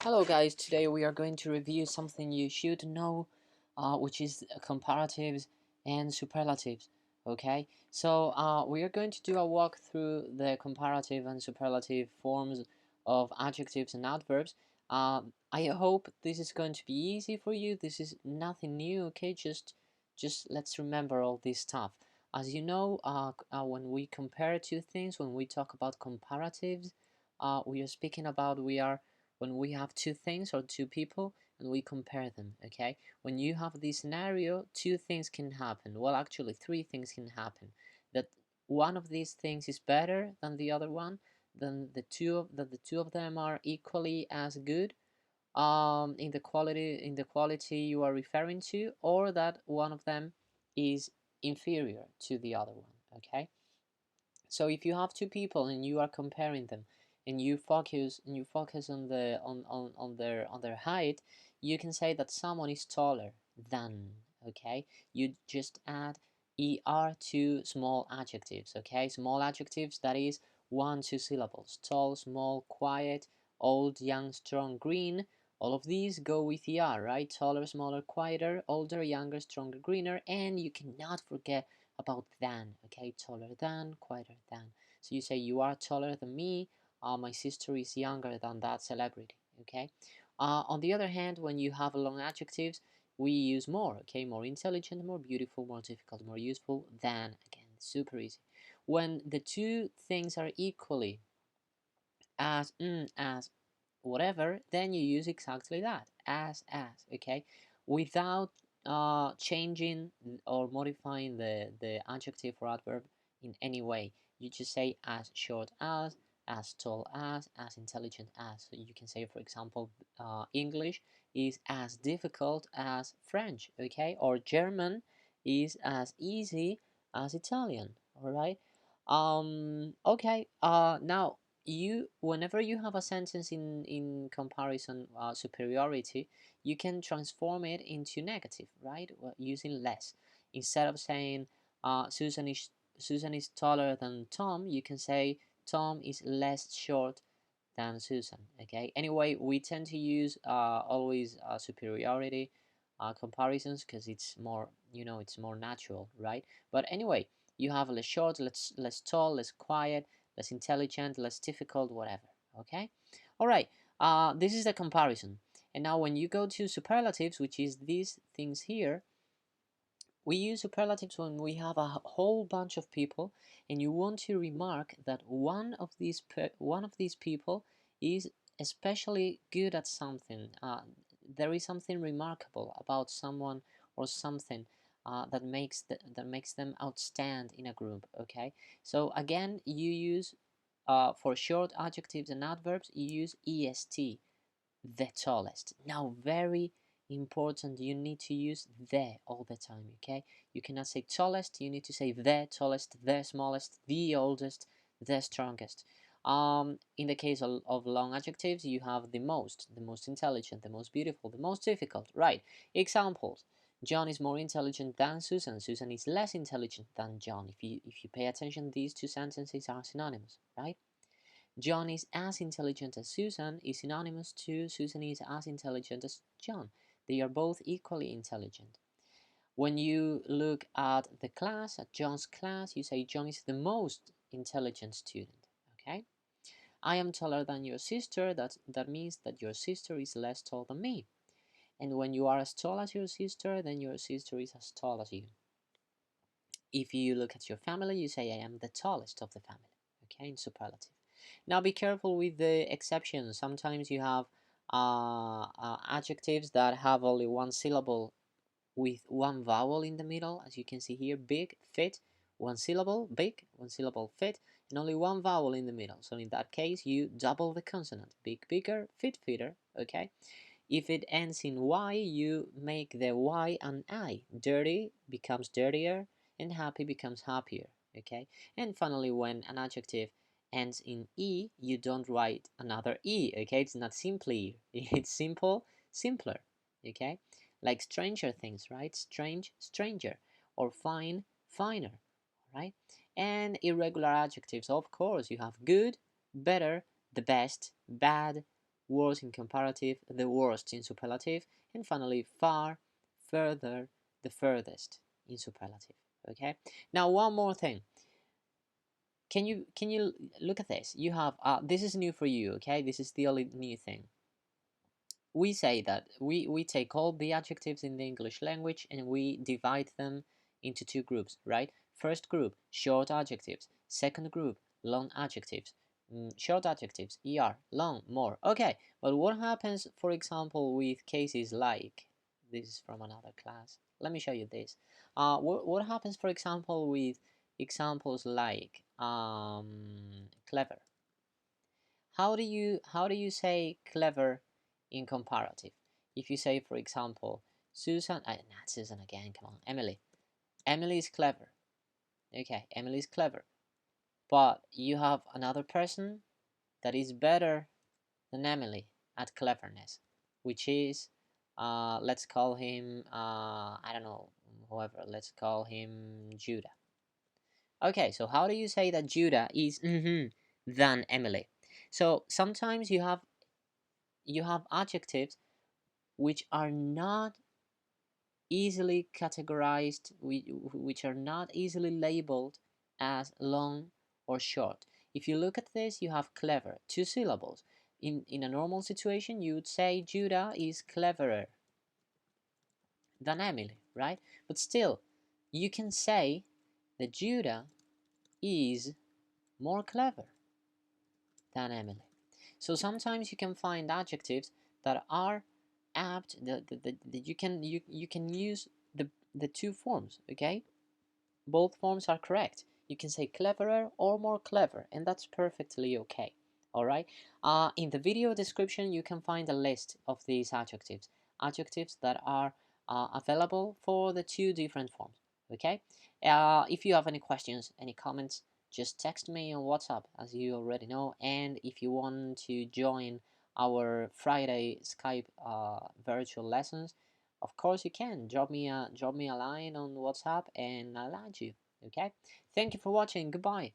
Hello guys, today we are going to review something you should know, which is comparatives and superlatives. Okay, so we are going to do a walk through the comparative and superlative forms of adjectives and adverbs. I hope this is going to be easy for you. This is nothing new, okay? Just let's remember all this stuff. As you know, when we compare two things, when we talk about comparatives, we are speaking about when we have two things or two people and we compare them. Okay, when you have this scenario, two things can happen. Well, actually three things can happen. That one of these things is better than the other one, then the two of them are equally as good in the quality you are referring to, or that one of them is inferior to the other one. Okay, so if you have two people and you are comparing them, and you focus on their height, you can say that someone is taller than. Okay, you just add er to small adjectives. Okay, small adjectives, that is 1, 2 syllables: tall, small, quiet, old, young, strong, green. All of these go with er, right? Taller, smaller, quieter, older, younger, stronger, greener. And you cannot forget about than. Okay, taller than, quieter than. So you say you are taller than me. My sister is younger than that celebrity. Okay. On the other hand, when you have long adjectives, we use more. Okay, more intelligent, more beautiful, more difficult, more useful than. Again, super easy. When the two things are equally as whatever, then you use exactly that, as. Okay, without changing or modifying the adjective or adverb in any way. You just say as short as tall as intelligent as. So you can say, for example, English is as difficult as French. Okay, or German is as easy as Italian. All right. Okay. Now, whenever you have a sentence in comparison superiority, you can transform it into negative, right? Using less. Instead of saying Susan is taller than Tom, you can say Tom is less short than Susan. Okay, anyway, we tend to use always superiority comparisons because it's more, it's more natural, right? But anyway, you have less short, less tall, less quiet, less intelligent, less difficult, whatever. Okay, all right. This is the comparison. And now when you go to superlatives, which is these things here, we use superlatives when we have a whole bunch of people and you want to remark that one of these people is especially good at something. There is something remarkable about someone or something that makes them outstand in a group. Okay, so again, you use for short adjectives and adverbs, you use est, the tallest. Now, very important, you need to use the all the time. Okay, you cannot say tallest, you need to say the tallest, the smallest, the oldest, the strongest. In the case of long adjectives, you have the most intelligent, the most beautiful, the most difficult. Right. Examples: John is more intelligent than Susan. Susan is less intelligent than John. If you pay attention, these two sentences are synonymous, right? John is as intelligent as Susan is synonymous to Susan is as intelligent as John. They are both equally intelligent. When you look at the class, at John's class, you say John is the most intelligent student. Okay? I am taller than your sister. That means that your sister is less tall than me. And when you are as tall as your sister, then your sister is as tall as you. If you look at your family, you say I am the tallest of the family. Okay, in superlative. Now be careful with the exceptions. Sometimes you have adjectives that have only one syllable with one vowel in the middle, as you can see here: big, fit, one syllable, big, one syllable, fit, and only one vowel in the middle. So in that case, you double the consonant: big, bigger, fit, fitter. Okay. If it ends in y, you make the y an I. Dirty becomes dirtier, and happy becomes happier. Okay. And finally, when an adjective ends in e, you don't write another e. Okay. It's not simply. It's simple, simpler. Okay. Like Stranger Things, right? Strange, stranger, or fine, finer, right? And irregular adjectives, of course, you have good, better, the best, bad, worse in comparative, the worst in superlative, and finally far, further, the furthest in superlative. Okay. Now one more thing. Can you look at this? You have this is new for you. Okay, this is the only new thing. We say that we take all the adjectives in the English language and we divide them into two groups, right? First group, short adjectives. Second group, long adjectives. Short adjectives, er, long, more. Okay, but what happens, for example, with cases like, this is from another class. Let me show you this. What happens, for example, with examples like clever? How do you say clever in comparative? If you say, for example, Susan, not Susan again, come on, Emily. Emily is clever. Okay, Emily is clever. But you have another person that is better than Emily at cleverness, which is, let's call him, I don't know, whoever, let's call him Judah. Okay, so how do you say that Judah is than Emily? So sometimes you have adjectives which are not easily categorized, which are not easily labeled as long or short. If you look at this, you have clever, two syllables. In a normal situation, you would say Judah is cleverer than Emily, right? But still, you can say that Judah is more clever than Emily. So sometimes you can find adjectives that are apt, that you can use the two forms, okay? Both forms are correct. You can say cleverer or more clever, and that's perfectly okay. All right. In the video description, you can find a list of these adjectives that are available for the two different forms. Okay. If you have any questions, any comments, just text me on WhatsApp, as you already know. And if you want to join our Friday Skype virtual lessons, of course you can. Drop me a line on WhatsApp and I'll add you. Okay. Thank you for watching. Goodbye.